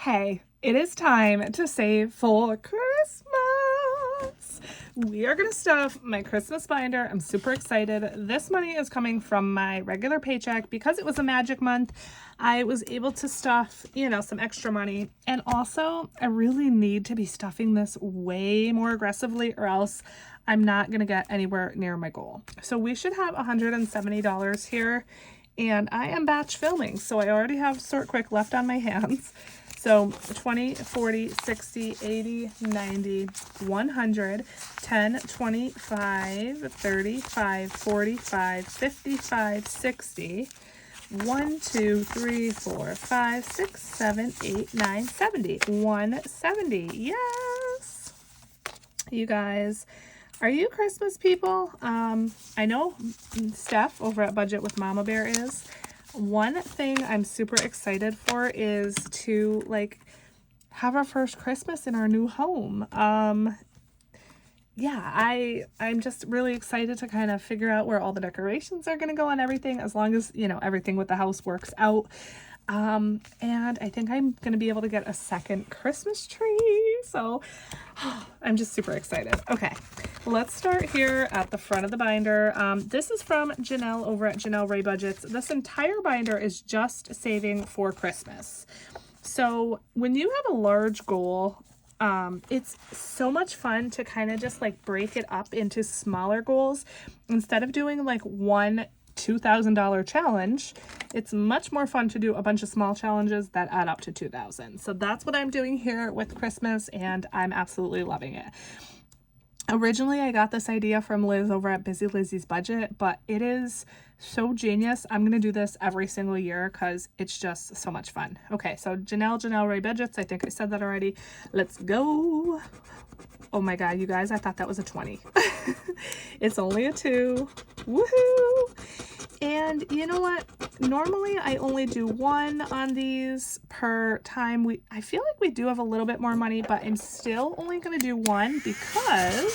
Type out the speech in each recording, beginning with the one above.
Hey, it is time to save for Christmas. We are going to stuff my Christmas binder. I'm super excited. This money is coming from my regular paycheck. Because it was a magic month, I was able to stuff, some extra money. And also, I really need to be stuffing this way more aggressively or else I'm not going to get anywhere near my goal. So we should have $170 here. And I am batch filming, so I already have Sort Quick left on my hands. So 20, 40, 60, 80, 90, 100, 10, 25, 35, 45, 55, 60, 1, 2, 3, 4, 5, 6, 7, 8, 9, 70. 170. Yes! You guys, are you Christmas people? I know Steph over at Budget with Mama Bear is. One thing I'm super excited for is to have our first Christmas in our new home. Yeah, I'm just really excited to kind of figure out where all the decorations are going to go and everything, as long as, everything with the house works out. And I think I'm going to be able to get a second Christmas tree. So I'm just super excited. Okay, let's start here at the front of the binder. This is from Janelle over at Janelle Ray Budgets. This entire binder is just saving for Christmas. So when you have a large goal, it's so much fun to kind of just break it up into smaller goals. Instead of doing one $2,000 challenge, it's much more fun to do a bunch of small challenges that add up to $2,000. So that's what I'm doing here with Christmas, and I'm absolutely loving it. Originally, I got this idea from Liz over at Busy Lizzie's Budget, but it is so genius. I'm going to do this every single year because it's just so much fun. Okay, so Janelle Ray Budgets. I think I said that already. Let's go. Oh my God, you guys, I thought that was a 20. It's only a 2. Woohoo! And you know what? Normally I only do 1 on these per time. I feel like we do have a little bit more money, but I'm still only going to do 1 because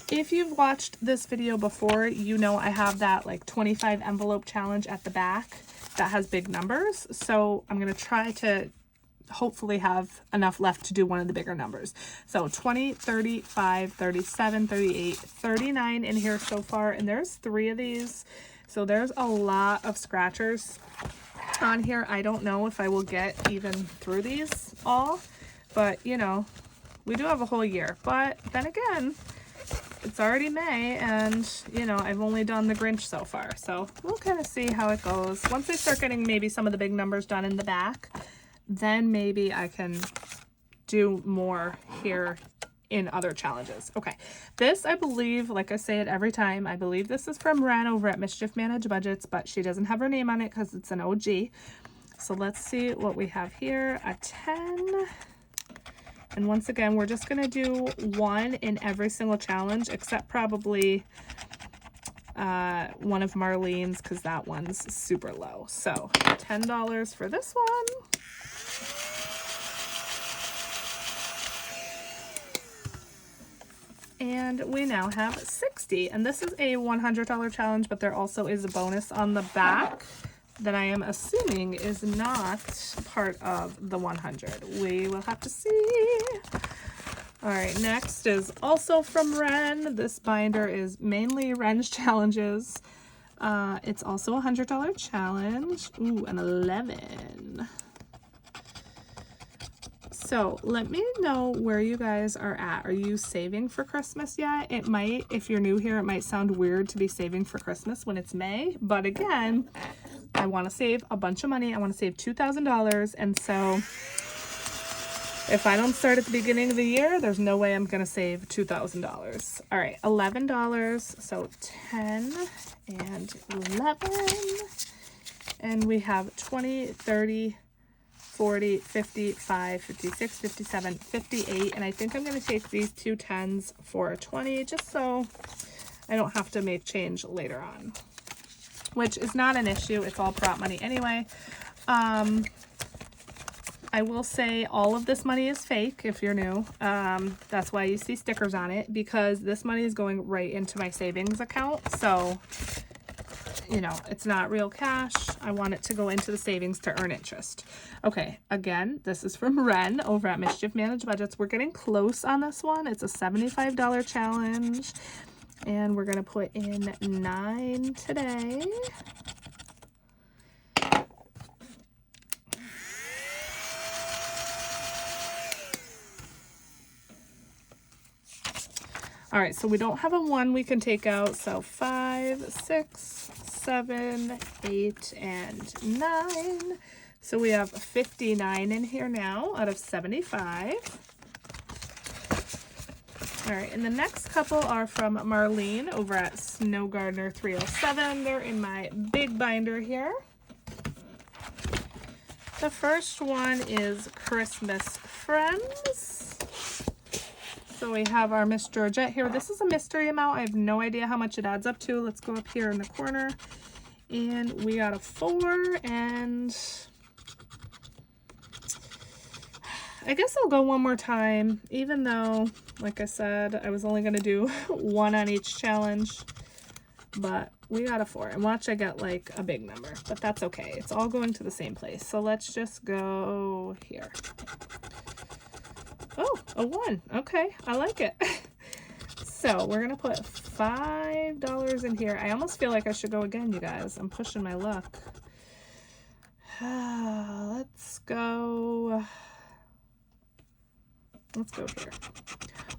if you've watched this video before, I have that 25 envelope challenge at the back that has big numbers. So I'm going to try to hopefully have enough left to do one of the bigger numbers. So 20, 35, 37, 38, 39 in here so far, and there's 3 of these. So there's a lot of scratchers on here. I don't know if I will get even through these all, but we do have a whole year. But then again, it's already May, and I've only done the Grinch so far. So we'll kind of see how it goes. Once I start getting maybe some of the big numbers done in the back, then maybe I can do more here in other challenges. Okay, this, I believe, like I say it every time, I believe this is from Ren over at Mischief Managed Budgets, but she doesn't have her name on it because it's an OG. So let's see what we have here. A 10. And once again, we're just going to do 1 in every single challenge, except probably one of Marlene's, because that one's super low. So $10 for this one. And we now have 60. And this is a $100 challenge, but there also is a bonus on the back that I am assuming is not part of the 100. We will have to see. All right, next is also from Ren. This binder is mainly Ren's challenges. It's also a $100 challenge. Ooh, an 11. So let me know where you guys are at. Are you saving for Christmas yet? It might, if you're new here, it might sound weird to be saving for Christmas when it's May. But again, I want to save a bunch of money. I want to save $2,000. And so if I don't start at the beginning of the year, there's no way I'm going to save $2,000. All right, $11. So 10 and 11. And we have 20, 30, 40, 55, 56, 57, 58, and I think I'm going to take these 2 10s for a 20 just so I don't have to make change later on, which is not an issue. It's all prop money anyway. I will say all of this money is fake if you're new. That's why you see stickers on it, because this money is going right into my savings account. So you know, it's not real cash. I want it to go into the savings to earn interest. Okay, again, this is from Ren over at Mischief Managed Budgets. We're getting close on this one. It's a $75 challenge, and we're gonna put in 9 today. All right, so we don't have a 1 we can take out. So 5, 6, 7, 8, and 9. So we have 59 in here now out of 75. All right, and the next couple are from Marlene over at Snow Gardener 307. They're in my big binder here. The first one is Christmas Friends. So we have our Miss Georgette here. This is a mystery amount. I have no idea how much it adds up to. Let's go up here in the corner. And we got a 4, and I guess I'll go one more time, even though, like I said, I was only going to do 1 on each challenge. But we got a 4. And watch, I get like a big number. But that's okay. It's all going to the same place. So let's just go here. Oh, a 1. Okay, I like it. So we're gonna put $5 in here. I almost feel like I should go again, you guys. I'm pushing my luck. Let's go here.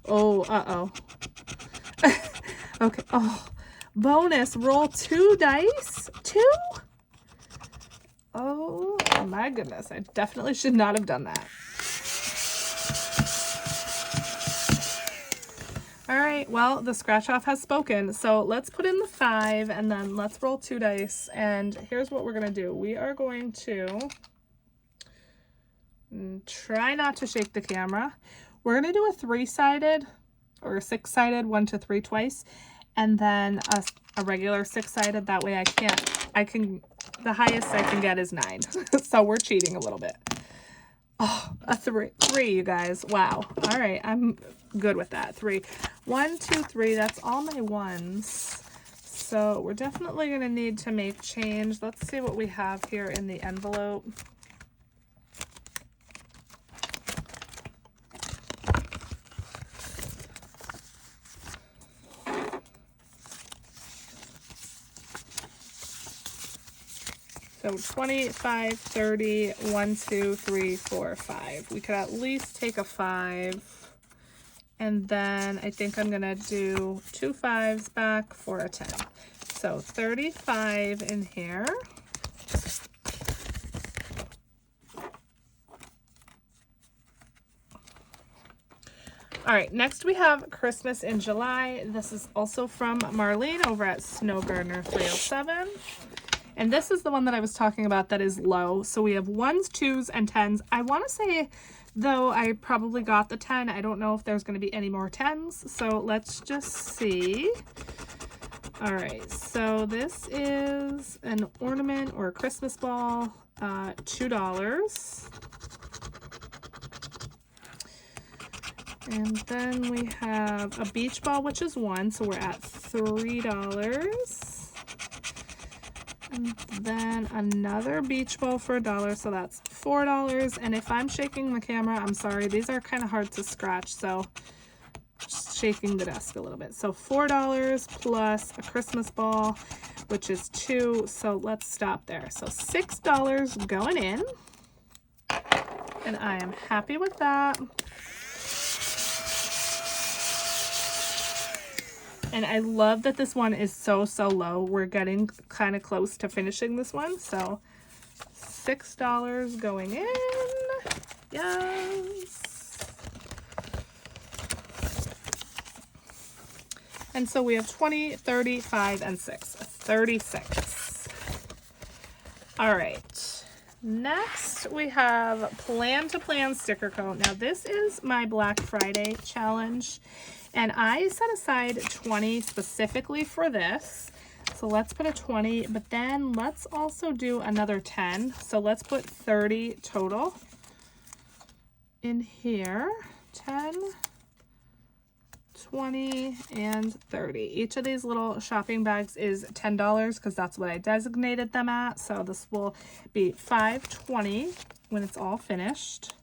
Oh, uh-oh. Okay, oh, bonus, roll 2 dice. 2? Oh my goodness, I definitely should not have done that. All right, well, the scratch off has spoken. So let's put in the 5 and then let's roll 2 dice. And here's what we're going to do. We are going to try not to shake the camera. We're going to do a 3-sided or a 6-sided 1 to 3 twice. And then a regular 6-sided. That way the highest I can get is 9. So we're cheating a little bit. Oh, a 3, you guys. Wow. All right, I'm good with that. 3, 1, 2, 3. That's all my 1s. So we're definitely going to need to make change. Let's see what we have here in the envelope. So 25, 30, 1, 2, 3, 4, 5. We could at least take a 5. And then I think I'm going to do 2 5s back for a 10. So 35 in here. All right, next we have Christmas in July. This is also from Marlene over at Snow Gardener 307. And this is the one that I was talking about that is low. So we have 1s, 2s, and 10s. I want to say, though, I probably got the 10. I don't know if there's going to be any more 10s. So let's just see. All right, so this is an ornament or a Christmas ball, $2. And then we have a beach ball, which is 1, so we're at $3. And then another beach ball for $1, so that's $4. And if I'm shaking the camera, I'm sorry, these are kind of hard to scratch, so just shaking the desk a little bit. So $4 plus a Christmas ball, which is 2, so let's stop there. So $6 going in, and I am happy with that. And I love that this one is so low. We're getting kind of close to finishing this one. So $6 going in. Yes. And so we have 20, 30, 5, and 6. 36. All right. Next, we have Plan to Plan sticker code. Now, this is my Black Friday challenge. And I set aside 20 specifically for this. So let's put a 20, but then let's also do another 10. So let's put 30 total in here. 10, 20, and 30. Each of these little shopping bags is $10 because that's what I designated them at. So this will be $5.20 when it's all finished.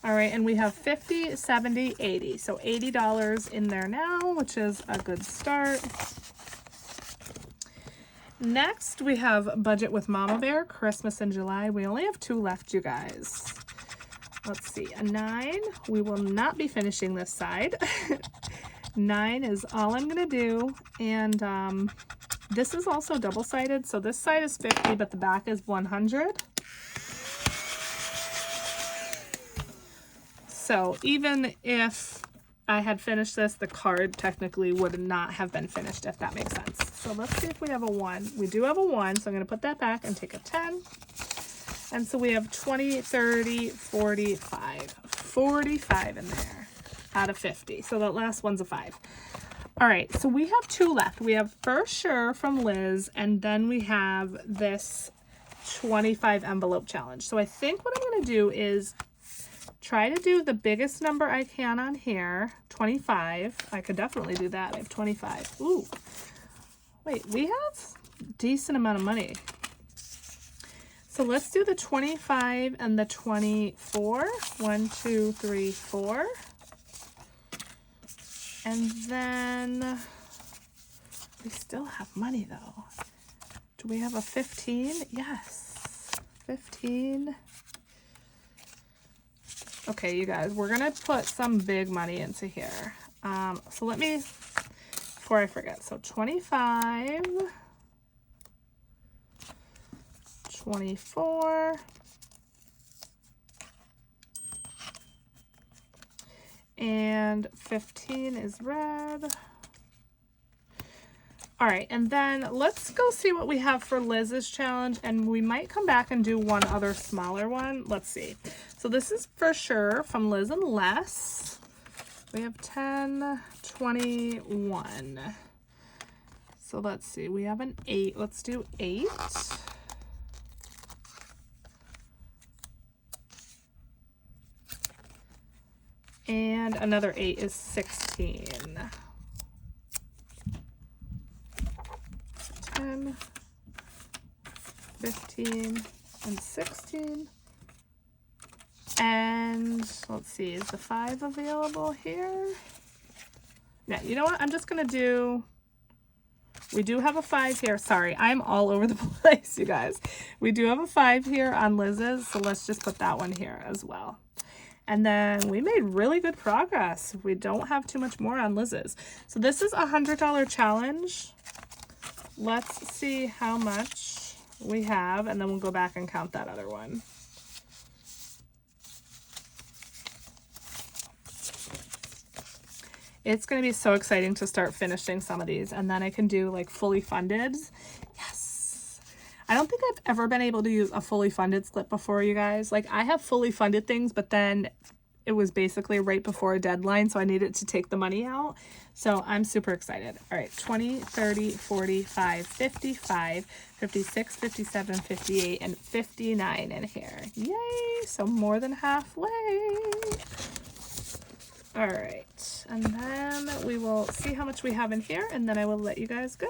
All right, and we have 50, 70, 80. So $80 in there now, which is a good start. Next, we have Budget with Mama Bear, Christmas in July. We only have 2 left, you guys. Let's see, a 9. We will not be finishing this side. 9 is all I'm gonna do. And this is also double-sided. So this side is 50, but the back is 100. So even if I had finished this, the card technically would not have been finished, if that makes sense. So let's see if we have a 1. We do have a 1, so I'm going to put that back and take a 10. And so we have 20, 30, 45. 45 in there out of 50. So that last one's a 5. All right, so we have 2 left. We have For Sure from Liz, and then we have this 25 envelope challenge. So I think what I'm going to do is try to do the biggest number I can on here, 25. I could definitely do that. I have 25. Ooh. Wait, we have a decent amount of money. So let's do the 25 and the 24. 1, 2, 3, 4. And then we still have money though. Do we have a 15? Yes. 15. Okay, you guys, we're gonna put some big money into here. So let me, before I forget, so 25, 24, and 15 is red. All right, and then let's go see what we have for Liz's challenge, and we might come back and do one other smaller one. Let's see. So this is For Sure from Liz and Les. We have 10, 21. So let's see, we have an 8. Let's do 8. And another 8 is 16. 10, 15, and 16. And let's see, is the 5 available here? Yeah, you know what? I'm just gonna do, we do have a 5 here. Sorry, I'm all over the place, you guys. We do have a 5 here on Liz's, so let's just put that one here as well. And then we made really good progress. We don't have too much more on Liz's. So this is a $100 challenge. Let's see how much we have, and then we'll go back and count that other one. It's going to be so exciting to start finishing some of these, and then I can do like fully funded. Yes. I don't think I've ever been able to use a fully funded slip before, you guys. Like, I have fully funded things, but then it was basically right before a deadline, so I needed to take the money out. So I'm super excited. All right, 20, 30, 45, 55, 56, 57, 58, and 59 in here. Yay! So more than halfway. All right, and then we will see how much we have in here, and then I will let you guys go.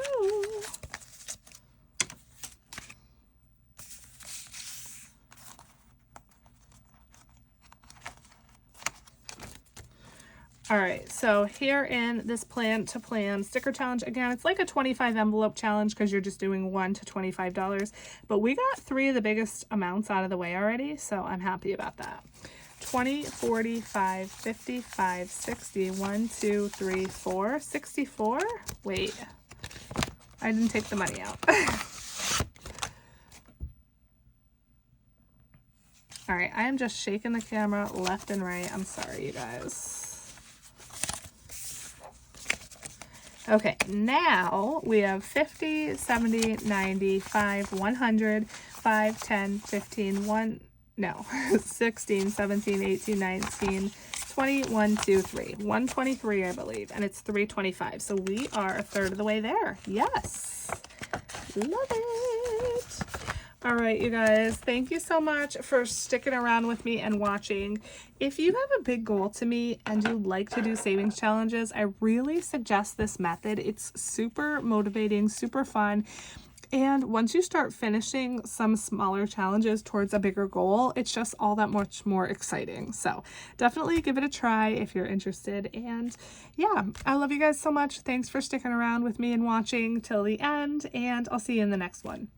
All right, so here in this Plan to Plan sticker challenge, again, it's like a 25 envelope challenge because you're just doing $1 to $25, but we got 3 of the biggest amounts out of the way already, so I'm happy about that. 20, 45, 55, 60, 1, 2, 3, 4, 64. Wait, I didn't take the money out. All right, I am just shaking the camera left and right. I'm sorry, you guys. Okay, now we have 50, 70, 90, 5, 100, 5, 10, 15, 1, no, 16, 17, 18, 19, 20, 1, 2, 3. 123, I believe, and it's 325. So we are a third of the way there. Yes. Love it. All right, you guys, thank you so much for sticking around with me and watching. If you have a big goal to meet and you like to do savings challenges, I really suggest this method. It's super motivating, super fun. And once you start finishing some smaller challenges towards a bigger goal, it's just all that much more exciting. So definitely give it a try if you're interested. And yeah, I love you guys so much. Thanks for sticking around with me and watching till the end, and I'll see you in the next one.